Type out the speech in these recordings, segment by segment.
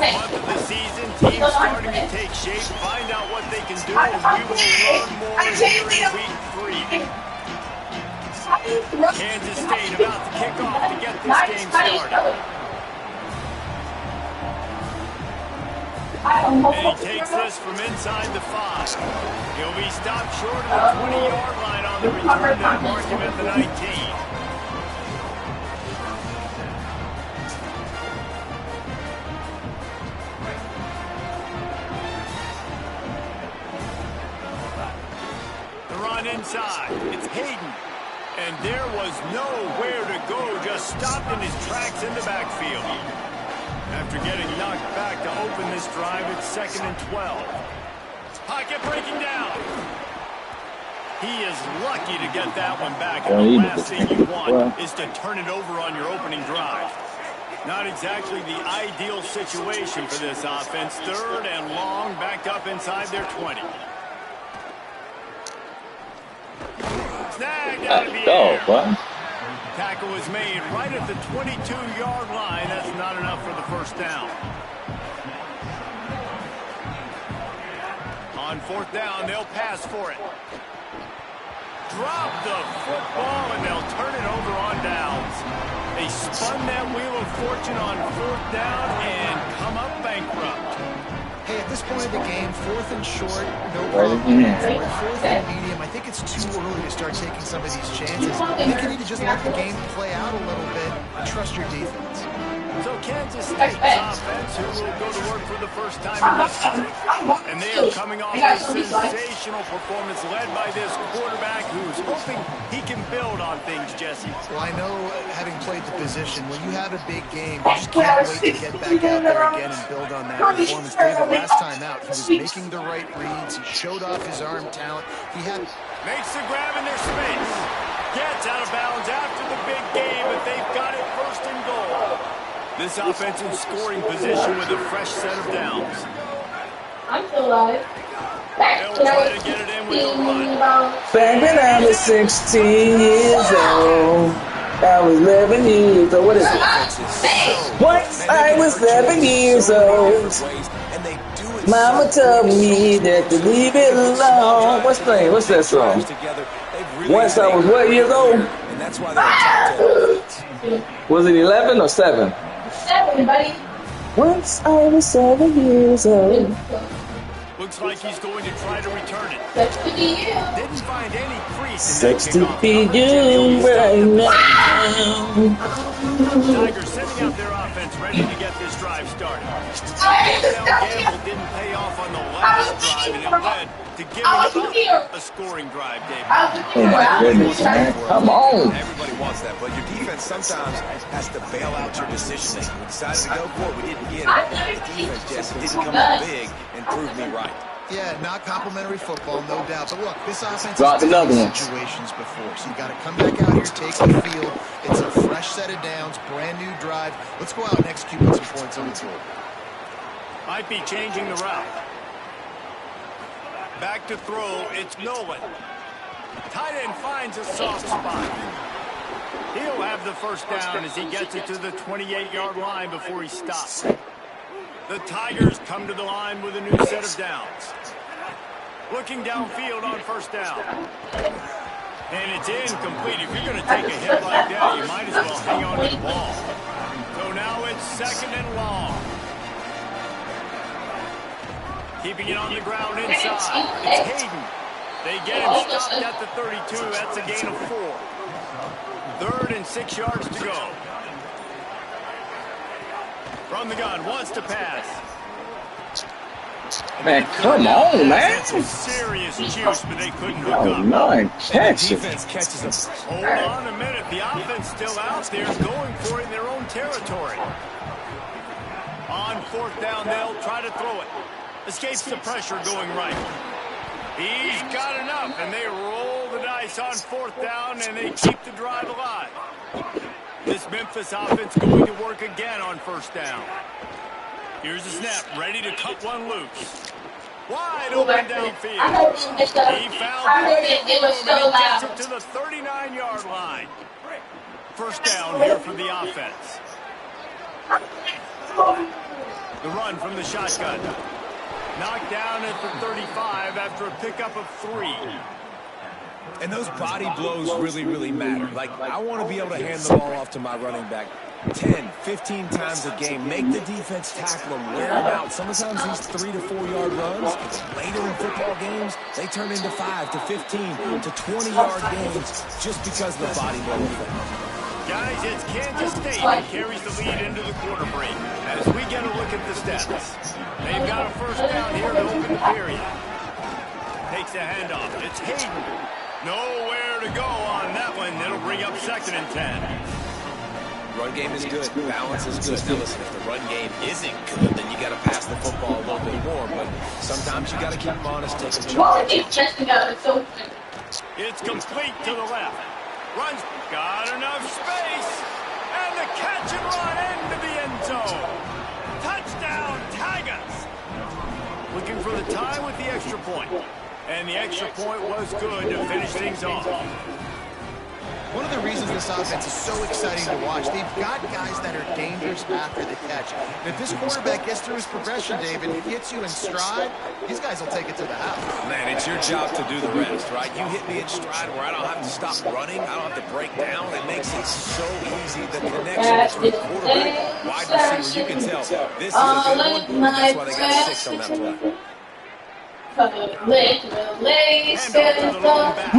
first month of the season, teams starting to take shape, find out what they can do, and we will learn more here in week 3. Kansas State about to kick off to get this game started. And he takes this from inside the 5. He'll be stopped short of the 20-yard line on the return. That mark him at the 19. The run inside. It's Hayden. And there was nowhere to go, just stopped in his tracks in the backfield. After getting knocked back to open this drive, it's 2nd and 12. Pocket breaking down. He is lucky to get that one back, and the last thing you want is to turn it over on your opening drive. Not exactly the ideal situation for this offense. 3rd and long, backed up inside their 20. Snagged out of the air. Tackle was made right at the 22-yard line. That's not enough for the first down. On 4th down, they'll pass for it. Drop the football, and they'll turn it over on downs. They spun that wheel of fortune on 4th down and come up bankrupt. Hey, at this point of the game, 4th and short, no problem. 4th and medium, I think it's too early to start taking some of these chances. I think you need to just let the game play out a little bit and trust your defense. So Kansas State's offense, who will go to work for the first time in this game. And they are coming off a sensational performance led by this quarterback who's hoping he can build on things, Jesse. Well, I know, having played the position, when you have a big game, you just can't wait to get back out there again and build on that performance. David, last time out, he was making the right reads. He showed off his arm talent. He had... Makes the grab in their space. Gets out of bounds after the big game, but they've got it 1st and goal. This offense in scoring position with a fresh set of downs. I'm still alive. They'll try to get it in with the run. Back when I was 16 years old, I was 11 years old. What is it? Once I was 11 years old, Mama told me that to leave it alone. What's that song? Once I was what years old? Was it 11 or 7? 7, buddy. Once I was 7 years old. Looks like he's going to try to return it. Sucks to be you. Didn't find any crease. Sucks to be you right now. Tigers setting up their offense, ready to get this drive started. Gamble didn't pay off on the last drive, and it led to giving up a scoring drive, David. Oh my goodness, man. Come on. Everybody wants that, but your defense sometimes has to bail out your decision making. We decided to go for it, we didn't get it. The defense just didn't come up big and prove me right. Yeah, not complimentary football, no doubt. But look, this offense Got has another been one. in situations before, so you got to come back out here, take the field. It's a fresh set of downs, brand new drive. Let's go out and execute with some points on the board. Might be changing the route. Back to throw, it's Nolan. Tight end finds a soft spot. He'll have the first down as he gets it to the 28-yard line before he stops. The Tigers come to the line with a new set of downs. Looking downfield on 1st down. And it's incomplete. If you're going to take a hit like that, you might as well hang on to the ball. So now it's 2nd and long. Keeping it on the ground inside. It's Hayden. They get him stopped at the 32. That's a gain of 4. 3rd and 6 yards to go. From the gun, wants to pass. Man, come on, man. Some serious juice, but they couldn't hook Oh, up. my catch. Defense catches them. Hold on a minute. The offense still out there going for it in their own territory. On 4th down, they'll try to throw it. Escapes the pressure going right. He's got enough, and they roll the dice on 4th down, and they keep the drive alive. This Memphis offense going to work again on 1st down. Here's the snap, ready to cut one loose. Wide open downfield. He found plenty of room, and he gets it to the 39-yard line. 1st down here for the offense. The run from the shotgun. Knocked down at the 35 after a pickup of 3. And those body blows really, really matter. Like, I want to be able to hand the ball off to my running back 10, 15 times a game. Make the defense tackle him, wear him out. Sometimes these 3 to 4 yard runs, later in football games, they turn into 5 to 15 to 20 yard gains just because of the body blow effect. Guys, it's Kansas State that carries the lead into the quarter break as we get a look at the stats. They've got a first down here to open the period. Takes a handoff. It's Hayden. Nowhere to go on that one. It'll bring up 2nd and 10. Run game is good. Balance is good. Now listen, if the run game isn't good, then you got to pass the football a little bit more. But sometimes you got to keep them honest, take them charge. It's complete to the left. Runs, got enough space, and the catch and run into the end zone. Touchdown, Tigers. Looking for the tie with the extra point. And the extra point was good to finish things off. One of the reasons this offense is so exciting to watch, they've got guys that are dangerous after the catch. And if this quarterback gets through his progression, David, and gets you in stride, these guys will take it to the house. Man, it's your job to do the rest, right? You hit me in stride where I don't have to stop running. I don't have to break down. It makes it so easy. The connection between quarterback, wide receiver, you can tell. This is a good one. That's why they got 6 on that play. Defense there to stop him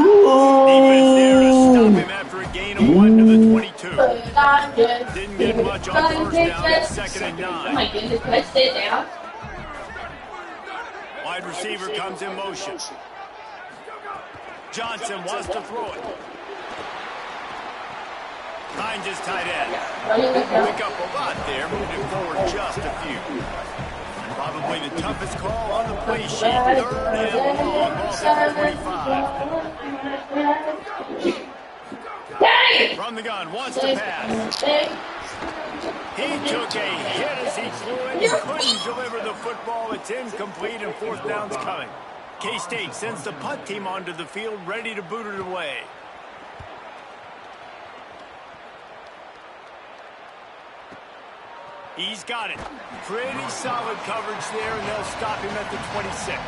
after a gain of 1 to the 22. Didn't get much on first down. It's 2nd and 9. Oh my goodness, can I sit down? Wide receiver comes in motion. Johnson wants to throw it. Hines is tight end. Pick up a lot there, moving forward just a few. Probably the toughest call on the play sheet. 3rd and long, ball at 25. From the gun, wants to pass. He took a hit as he flew it. He couldn't deliver the football. It's incomplete, and 4th down's coming. K-State sends the punt team onto the field, ready to boot it away. He's got it. Pretty solid coverage there, and they'll stop him at the 26.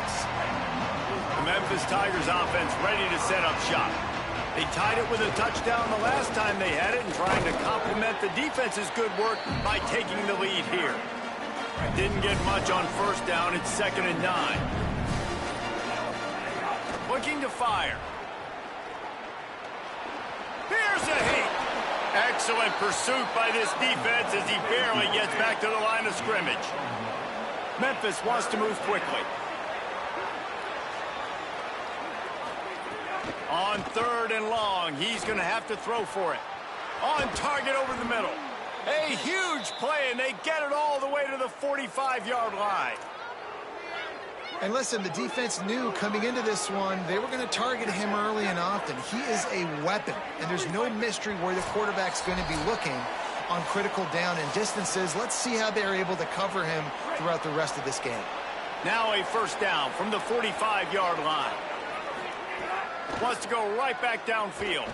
The Memphis Tigers offense ready to set up shop. They tied it with a touchdown the last time they had it and trying to complement the defense's good work by taking the lead here. Didn't get much on first down. It's 2nd and 9. Looking to fire. Here's a hit. Excellent pursuit by this defense as he barely gets back to the line of scrimmage. Memphis wants to move quickly. On 3rd and long, he's going to have to throw for it. On target over the middle. A huge play, and they get it all the way to the 45-yard line. And listen, the defense knew coming into this one, they were going to target him early and often. He is a weapon, and there's no mystery where the quarterback's going to be looking on critical down and distances. Let's see how they're able to cover him throughout the rest of this game. Now a first down from the 45-yard line. Wants to go right back downfield.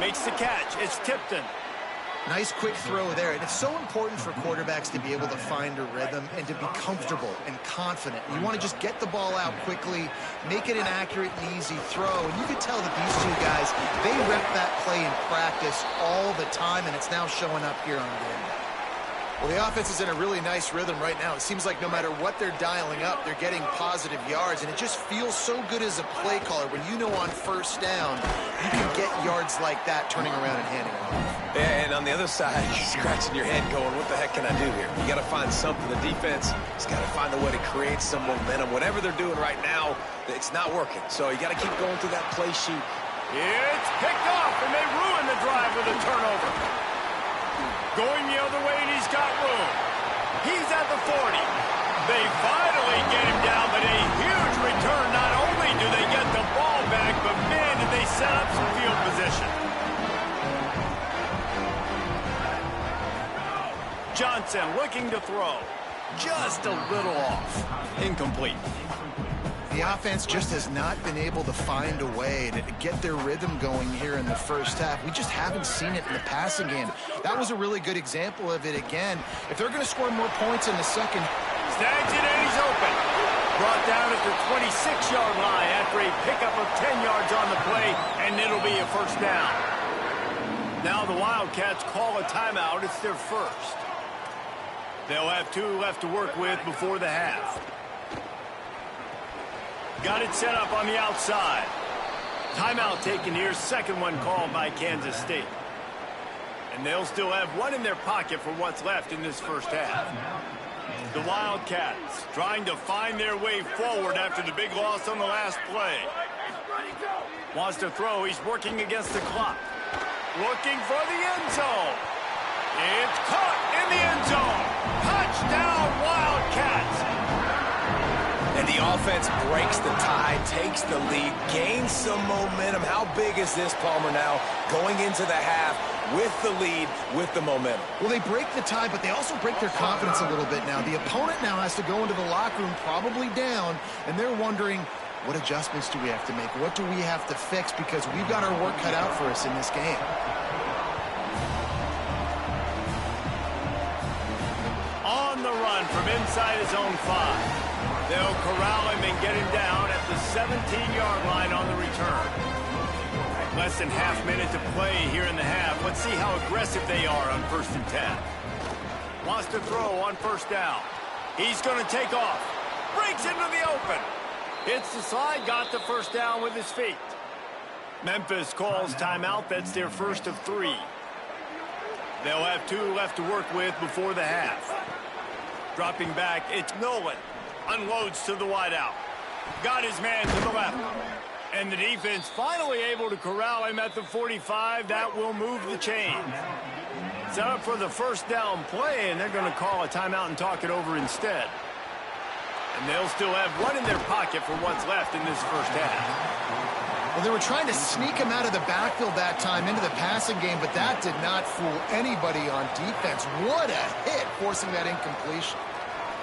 Makes the catch. It's Tipton. Nice quick throw there. And it's so important for quarterbacks to be able to find a rhythm and to be comfortable and confident. You want to just get the ball out quickly, make it an accurate and easy throw. And you can tell that these two guys, they rep that play in practice all the time, and it's now showing up here on game day. Well, the offense is in a really nice rhythm right now. It seems like no matter what they're dialing up, they're getting positive yards, and it just feels so good as a play caller when you know on first down you can get yards like that turning around and handing it off. Yeah, and on the other side, you're scratching your head going, what the heck can I do here? You got to find something. The defense has got to find a way to create some momentum. Whatever they're doing right now, it's not working. So you got to keep going through that play sheet. It's picked off, and they ruin the drive with a turnover. Going the other way, and he's got room. He's at the 40. They finally get him down, but a huge return. Not only do they get the ball back, but man, did they set up some field position. Johnson looking to throw. Just a little off. Incomplete. The offense just has not been able to find a way to get their rhythm going here in the first half. We just haven't seen it in the passing game. That was a really good example of it again. If they're going to score more points in the second. Snags it and he's open. Brought down at the 26-yard line after a pickup of 10 yards on the play, and it'll be a first down. Now the Wildcats call a timeout. It's their first. They'll have 2 left to work with before the half. Got it set up on the outside. Timeout taken here. Second one called by Kansas State. And they'll still have one in their pocket for what's left in this first half. The Wildcats trying to find their way forward after the big loss on the last play. Wants to throw. He's working against the clock. Looking for the end zone. It's caught in the end zone. Touchdown, Wildcats. And the offense breaks the tie, takes the lead, gains some momentum. How big is this, Palmer, now going into the half with the lead, with the momentum? Well, they break the tie, but they also break their confidence a little bit now. The opponent now has to go into the locker room probably down, and they're wondering, what adjustments do we have to make? What do we have to fix? Because we've got our work cut out for us in this game. On the run from inside his own 5. They'll corral him and get him down at the 17-yard line on the return. Less than half minute to play here in the half. Let's see how aggressive they are on 1st and 10. Wants to throw on first down. He's going to take off. Breaks into the open. Hits the slide, got the first down with his feet. Memphis calls timeout. That's their first of 3. They'll have 2 left to work with before the half. Dropping back, it's Nolan. Unloads to the wideout. Got his man to the left. And the defense finally able to corral him at the 45. That will move the chain. Set up for the first down play, and they're going to call a timeout and talk it over instead. And they'll still have one in their pocket for what's left in this first half. Well, they were trying to sneak him out of the backfield that time into the passing game, but that did not fool anybody on defense. What a hit, forcing that incompletion.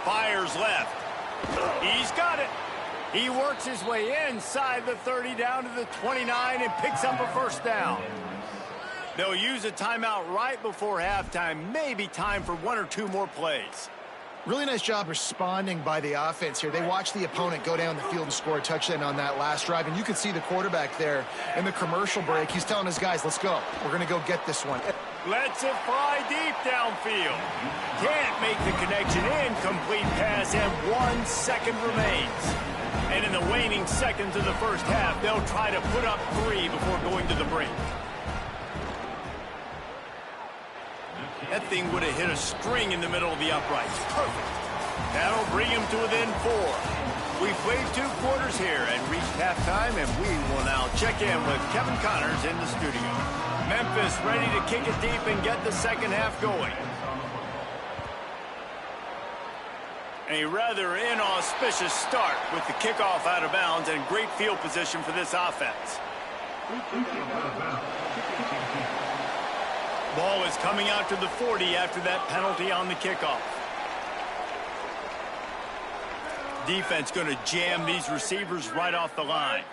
Fires left. He's got it. He works his way inside the 30 down to the 29 and picks up a first down. They'll use a timeout right before halftime. Maybe time for 1 or 2 more plays. Really nice job responding by the offense here. They watched the opponent go down the field and score a touchdown on that last drive. And you can see the quarterback there in the commercial break. He's telling his guys, let's go. We're going to go get this one. Lets it fly deep downfield. Can't make the connection. Incomplete pass, and 1 second remains. And in the waning seconds of the first half, they'll try to put up 3 before going to the break. That thing would have hit a string in the middle of the uprights. Perfect. That'll bring him to within 4. We've played 2 quarters here and reached halftime, and we will now check in with Kevin Connors in the studio. Memphis ready to kick it deep and get the second half going. A rather inauspicious start with the kickoff out of bounds and great field position for this offense. Ball is coming out to the 40 after that penalty on the kickoff. Defense going to jam these receivers right off the line.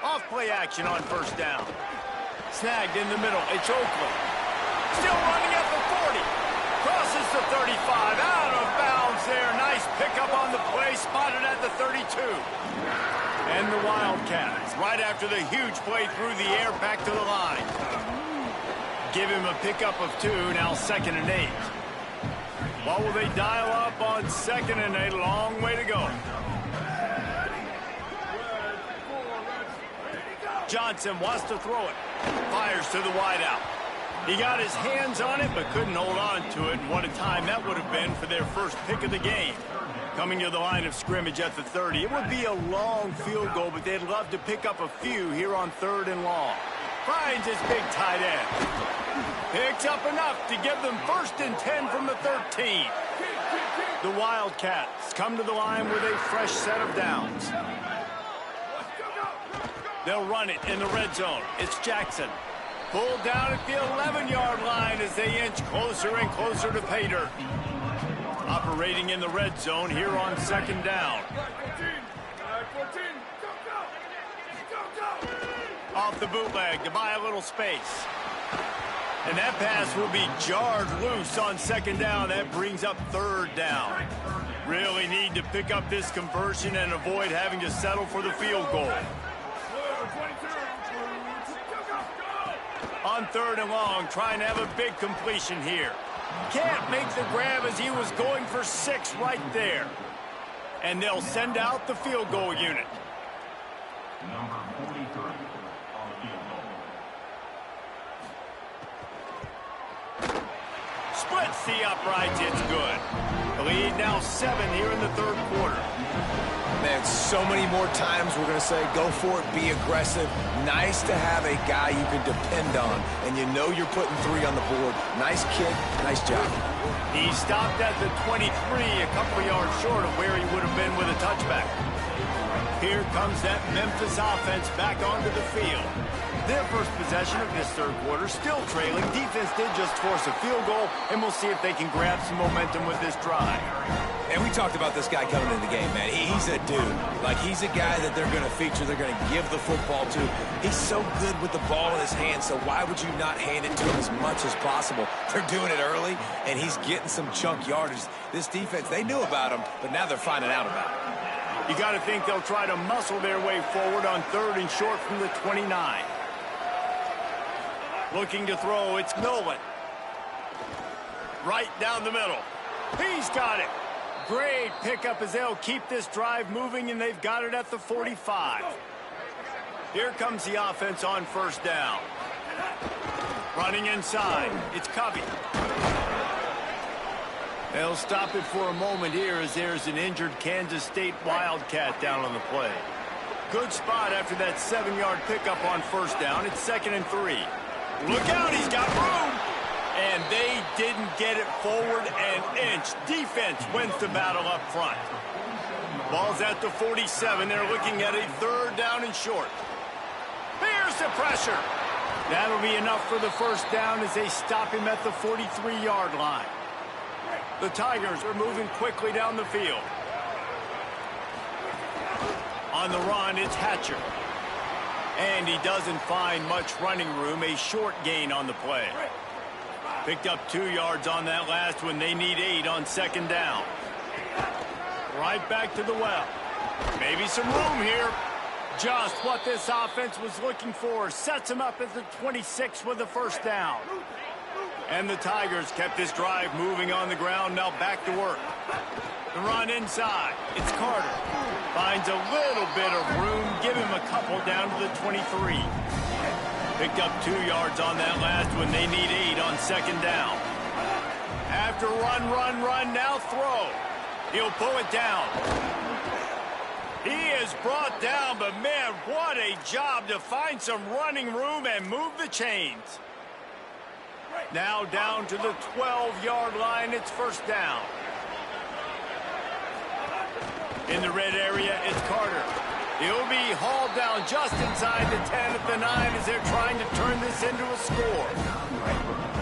Off play action on first down. Snagged in the middle. It's Oakley. Still running at the 40. Crosses the 35. Out of bounds there. Nice pickup on the play. Spotted at the 32. And the Wildcats, right after the huge play through the air, back to the line. Give him a pickup of 2. Now 2nd and 8. What will they dial up on 2nd and 8? Long way to go. Johnson wants to throw it. Fires to the wideout. He got his hands on it, but couldn't hold on to it. And what a time that would have been for their first pick of the game. Coming to the line of scrimmage at the 30. It would be a long field goal, but they'd love to pick up a few here on 3rd and long. Finds his big tight end. Picks up enough to give them 1st and 10 from the 13. The Wildcats come to the line with a fresh set of downs. They'll run it in the red zone. It's Jackson. Pulled down at the 11-yard line as they inch closer and closer to pay dirt. Operating in the red zone here on second down. Off the bootleg to buy a little space. And that pass will be jarred loose on second down. That brings up third down. Really need to pick up this conversion and avoid having to settle for the field goal. On third and long, trying to have a big completion here. Can't make the grab as he was going for 6 right there. And they'll send out the field goal unit. Number 43 on the field goal. Splits the uprights, it's good. The lead now 7 here in the third quarter. Man, so many more times we're going to say, go for it, be aggressive. Nice to have a guy you can depend on, and you know you're putting 3 on the board. Nice kick, nice job. He stopped at the 23, a couple of yards short of where he would have been with a touchback. Here comes that Memphis offense back onto the field. Their first possession of this third quarter, still trailing. Defense did just force a field goal, and we'll see if they can grab some momentum with this drive. And we talked about this guy coming into the game, man. He's a dude. Like, he's a guy that they're going to feature, they're going to give the football to. He's so good with the ball in his hand, so why would you not hand it to him as much as possible? They're doing it early, and he's getting some chunk yardage. This defense, they knew about him, but now they're finding out about him. You got to think they'll try to muscle their way forward on third and short from the 29. Looking to throw, it's Nolan. Right down the middle. He's got it. Great pickup as they'll keep this drive moving, and they've got it at the 45. Here comes the offense on first down. Running inside, it's Covey. They'll stop it for a moment here as there's an injured Kansas State Wildcat down on the play. Good spot after that 7-yard pickup on first down. It's 2nd and 3. Look out, he's got room. And they didn't get it forward an inch. Defense wins the battle up front. Ball's at the 47. They're looking at a 3rd down and short. Here's the pressure. That'll be enough for the first down as they stop him at the 43-yard line. The Tigers are moving quickly down the field. On the run, it's Hatcher. And he doesn't find much running room. A short gain on the play. Picked up 2 yards on that last one. They need 8 on second down. Right back to the well. Maybe some room here. Just what this offense was looking for. Sets him up at the 26 with the first down. And the Tigers kept this drive moving on the ground. Now back to work. The run inside. It's Carter. Finds a little bit of room. Give him a couple down to the 23. Picked up 2 yards on that last one. They need 8 on second down. After run, now throw. He'll pull it down. He is brought down, but man, what a job to find some running room and move the chains. Now down to the 12-yard line. It's first down. In the red area, it's Carter. He'll be hauled down just inside the 10 at the 9 as they're trying to turn this into a score.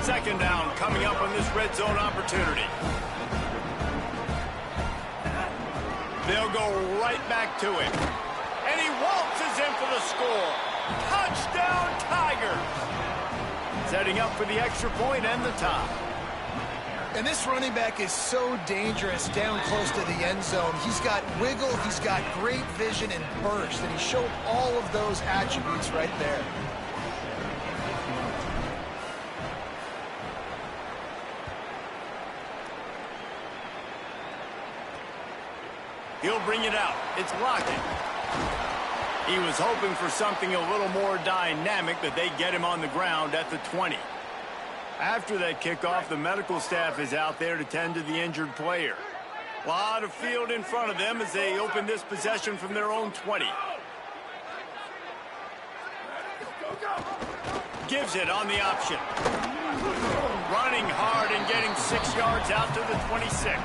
Second down coming up on this red zone opportunity. They'll go right back to it. And he waltzes in for the score. Touchdown, Tigers! Setting up for the extra point and the tie. And this running back is so dangerous down close to the end zone. He's got wiggle, he's got great vision and burst, and he showed all of those attributes right there. He'll bring it out. It's Lockett. He was hoping for something a little more dynamic, but they get him on the ground at the 20. After that kickoff, the medical staff is out there to tend to the injured player. A lot of field in front of them as they open this possession from their own 20. Gives it on the option. Running hard and getting 6 yards out to the 26.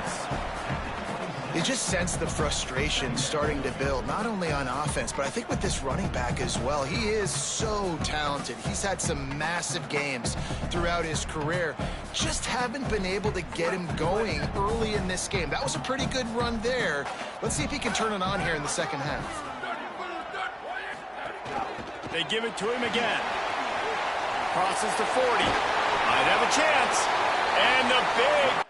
You just sense the frustration starting to build, not only on offense, but I think with this running back as well. He is so talented. He's had some massive games throughout his career. Just haven't been able to get him going early in this game. That was a pretty good run there. Let's see if he can turn it on here in the second half. They give it to him again. Crosses to 40. Might have a chance. And the big...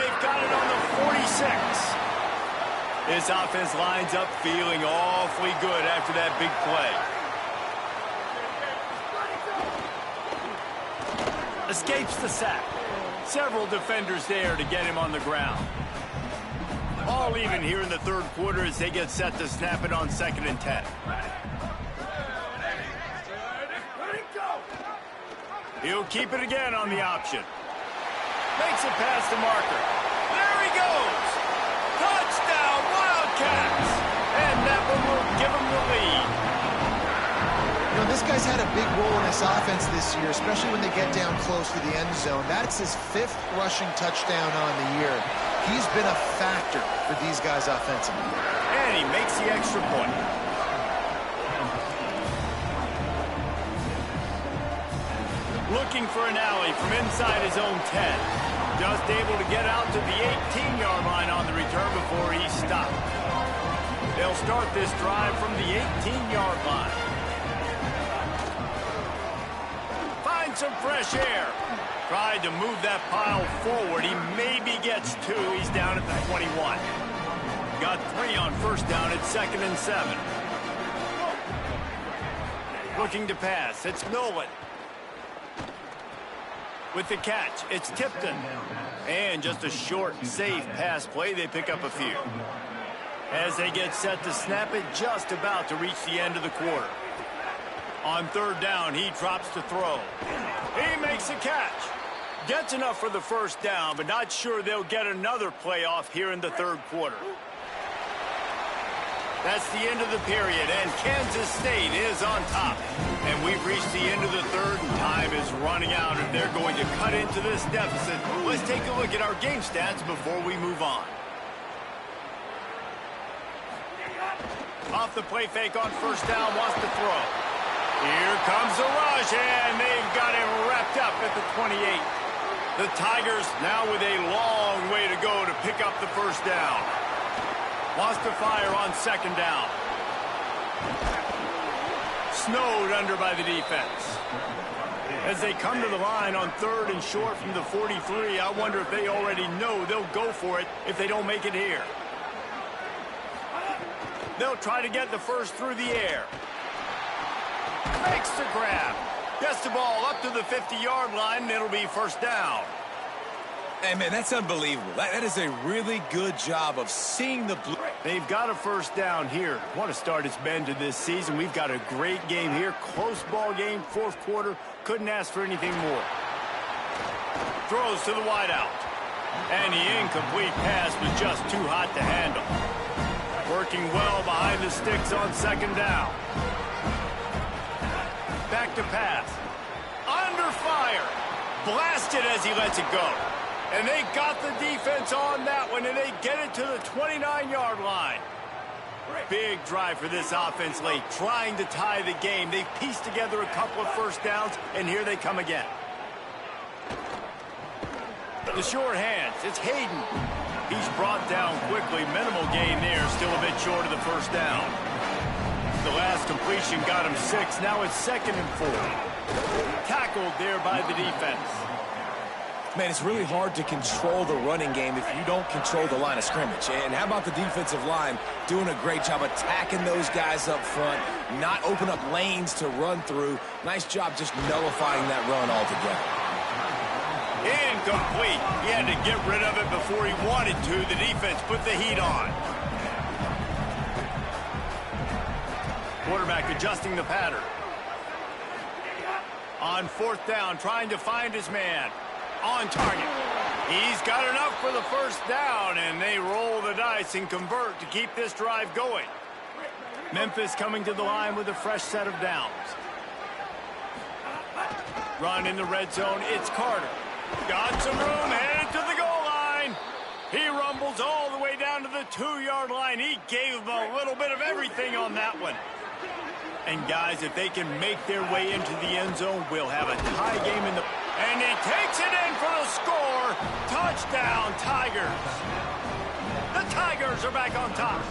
They've got it on the 46. This offense lines up feeling awfully good after that big play. Escapes the sack. Several defenders there to get him on the ground. All even here in the third quarter as they get set to snap it on 2nd and 10. He'll keep it again on the option. Makes it past the marker. There he goes. Touchdown, Wildcats! And that one will give them the lead. You know, this guy's had a big role in this offense this year, especially when they get down close to the end zone. That's his 5th rushing touchdown on the year. He's been a factor for these guys offensively. And he makes the extra point. Looking for an alley from inside his own 10. Just able to get out to the 18-yard line on the return before he stopped. They'll start this drive from the 18-yard line. Find some fresh air. Tried to move that pile forward. He maybe gets 2. He's down at the 21. Got 3 on first down at 2nd and 7. Looking to pass. It's Nolan. With the catch, it's Tipton. And just a short, safe pass play. They pick up a few. As they get set to snap it, just about to reach the end of the quarter. On 3rd down, he drops to throw. He makes a catch. Gets enough for the first down, but not sure they'll get another play off here in the 3rd quarter. That's the end of the period, and Kansas State is on top. And we've reached the end of the 3rd, and time is running out if they're going to cut into this deficit. Let's take a look at our game stats before we move on. Off the play fake on first down, wants to throw. Here comes the rush, and they've got him wrapped up at the 28. The Tigers now with a long way to go to pick up the first down. Wants to fire on 2nd down. Snowed under by the defense. As they come to the line on 3rd and short from the 43, I wonder if they already know they'll go for it if they don't make it here. They'll try to get the first through the air. Makes the grab. Gets the ball up to the 50-yard line, and it'll be first down. Hey, man, that's unbelievable. That is a really good job of seeing the blue. They've got a first down here. What a start it's been to this season. We've got a great game here. Close ball game, 4th quarter. Couldn't ask for anything more. Throws to the wideout. And the incomplete pass was just too hot to handle. Working well behind the sticks on 2nd down. Back to pass. Under fire. Blasted as he lets it go. And they got the defense on that one, and they get it to the 29-yard line. Big drive for this offense late, trying to tie the game. They've pieced together a couple of first downs, and here they come again. The short hands, it's Hayden. He's brought down quickly. Minimal gain there, still a bit short of the first down. The last completion got him 6. Now it's 2nd and 4. Tackled there by the defense. Man, it's really hard to control the running game if you don't control the line of scrimmage. And how about the defensive line doing a great job attacking those guys up front, not open up lanes to run through. Nice job just nullifying that run altogether. Incomplete. He had to get rid of it before he wanted to. The defense put the heat on. Quarterback adjusting the pattern. On 4th down, trying to find his man. On target. He's got enough for the first down, and they roll the dice and convert to keep this drive going. Memphis coming to the line with a fresh set of downs. Run in the red zone. It's Carter. Got some room, headed to the goal line. He rumbles all the way down to the 2-yard line. He gave him a little bit of everything on that one. And guys, if they can make their way into the end zone, we'll have a tie game in the... And he takes it in for the score. Touchdown, Tigers. The Tigers are back on top.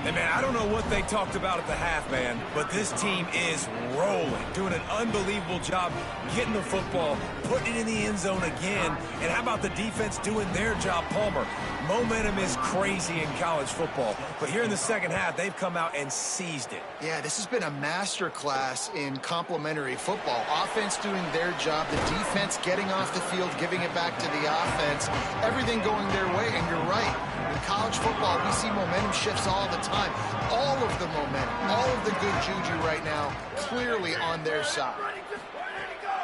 Hey, man, I don't know what they talked about at the half, man, but this team is rolling, doing an unbelievable job getting the football, putting it in the end zone again. And how about the defense doing their job, Palmer? Momentum is crazy in college football, but here in the second half, they've come out and seized it. Yeah, this has been a master class in complementary football. Offense doing their job, the defense getting off the field, giving it back to the offense, everything going their way, and you're right. In college football, we see momentum shifts all the time. All of the momentum, all of the good juju right now, clearly on their side.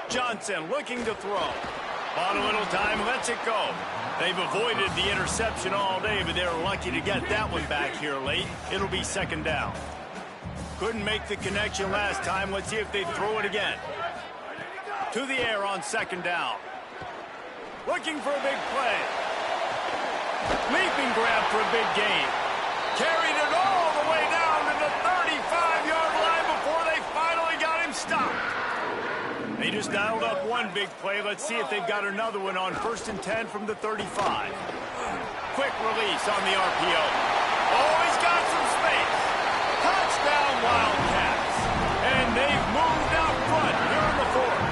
Johnson looking to throw. Bought a little time, lets it go. They've avoided the interception all day, but they're lucky to get that one back here late. It'll be second down. Couldn't make the connection last time. Let's see if they throw it again. To the air on second down. Looking for a big play. Leaping grab for a big gain. Carried it all the way down to the 35-yard line before they finally got him stopped. They just dialed up one big play. Let's see if they've got another one on 1st and 10 from the 35. Quick release on the RPO. Oh, he's got some space. Touchdown, Wildcats. And they've moved out front here in the fourth.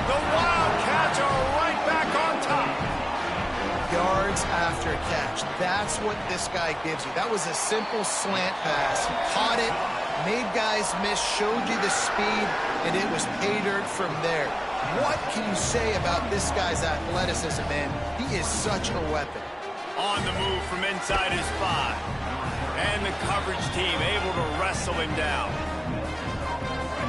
The Wildcats are right back on top. Yards after catch. That's what this guy gives you. That was a simple slant pass. He caught it, made guys miss, showed you the speed, and it was pay dirt from there. What can you say about this guy's athleticism, man? He is such a weapon. On the move from inside his 5. And the coverage team able to wrestle him down.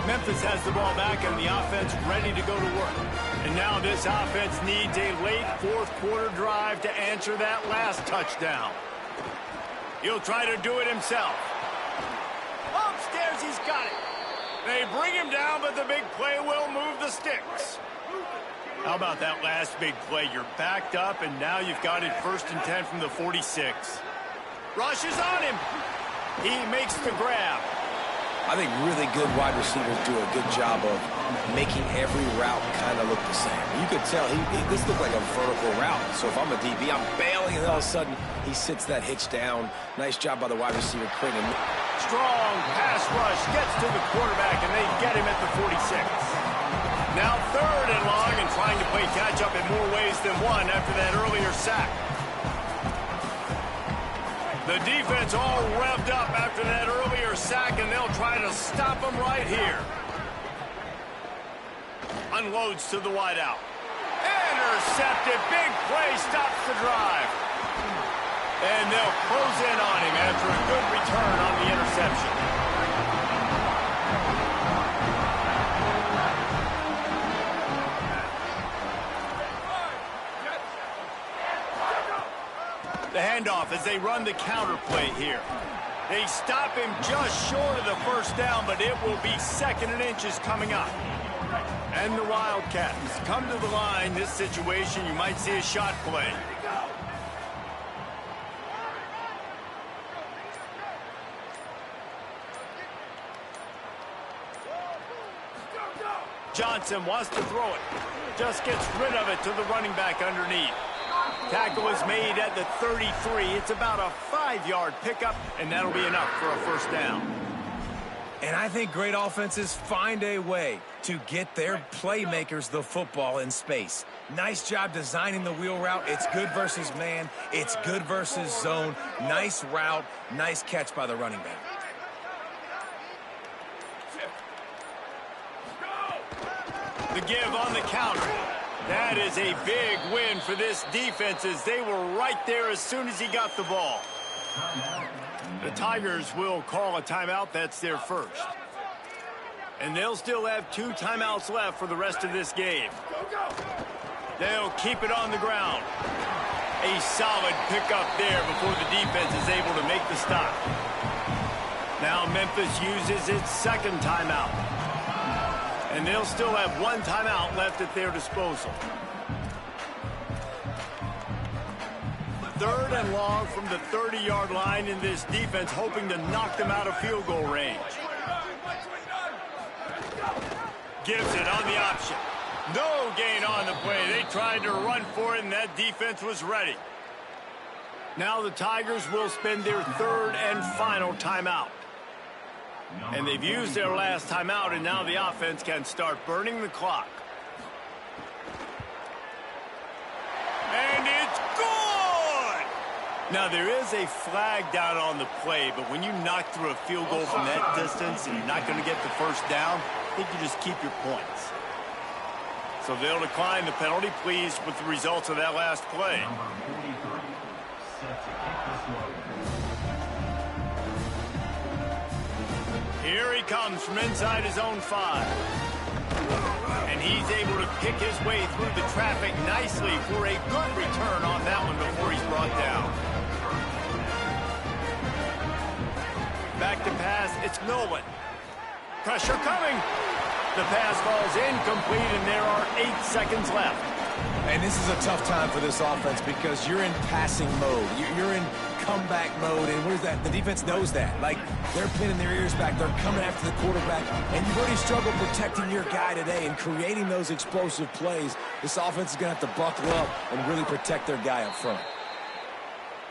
Memphis has the ball back and the offense ready to go to work. And now this offense needs a late fourth-quarter drive to answer that last touchdown. He'll try to do it himself. Upstairs, he's got it. They bring him down, but the big play will move the sticks. How about that last big play? You're backed up, and now you've got it 1st and 10 from the 46. Rushes on him. He makes the grab. I think really good wide receivers do a good job of making every route kind of look the same. You could tell this looked like a vertical route. So if I'm a DB, I'm bailing, and all of a sudden he sits that hitch down. Nice job by the wide receiver, Quinn. Strong pass rush gets to the quarterback, and they get him at the 46. Now 3rd and long, and trying to play catch-up in more ways than one after that earlier sack. The defense all revved up after that earlier sack, and they'll try to stop him right here. Unloads to the wideout. Intercepted. Big play stops the drive. And they'll close in on him after a good return on the interception. The handoff as they run the counter play here. They stop him just short of the 1st down, but it will be 2nd and inches coming up. And the Wildcats come to the line. This situation, you might see a shot play. Johnson wants to throw it. Just gets rid of it to the running back underneath. Tackle is made at the 33. It's about a 5-yard pickup, and that'll be enough for a 1st down. And I think great offenses find a way to get their playmakers the football in space. Nice job designing the wheel route. It's good versus man. It's good versus zone. Nice route. Nice catch by the running back. The give on the counter. That is a big win for this defense as they were right there as soon as he got the ball. The Tigers will call a timeout. That's their 1st. And they'll still have 2 timeouts left for the rest of this game. They'll keep it on the ground. A solid pickup there before the defense is able to make the stop. Now Memphis uses its 2nd timeout. And they'll still have 1 timeout left at their disposal. 3rd and long from the 30-yard line, in this defense hoping to knock them out of field goal range. Gives it on the option. No gain on the play. They tried to run for it, and that defense was ready. Now the Tigers will spend their 3rd and final timeout. And they've used their last timeout, and now the offense can start burning the clock. And it's good! Now, there is a flag down on the play, but when you knock through a field goal from that distance and you're not going to get the 1st down, I think you just keep your points. So they'll decline the penalty, pleased with the results of that last play. Here he comes from inside his own 5. And he's able to pick his way through the traffic nicely for a good return on back to pass. It's Nolan. Pressure coming. The pass falls incomplete, and there are 8 seconds left. And this is a tough time for this offense because you're in passing mode. You're in comeback mode, and where's that? The defense knows that. Like, they're pinning their ears back. They're coming after the quarterback, and you've already struggled protecting your guy today and creating those explosive plays. This offense is going to have to buckle up and really protect their guy up front.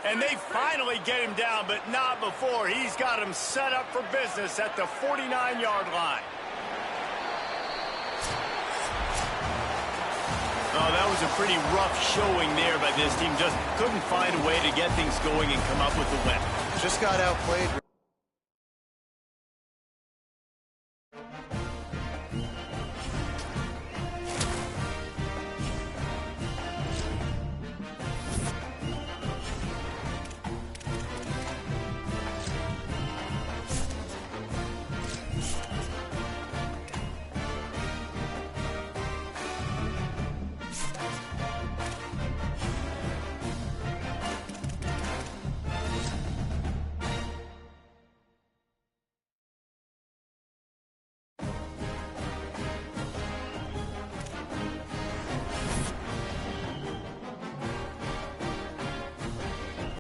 And they finally get him down, but not before. He's got him set up for business at the 49-yard line. Oh, that was a pretty rough showing there by this team. Just couldn't find a way to get things going and come up with the win. Just got outplayed.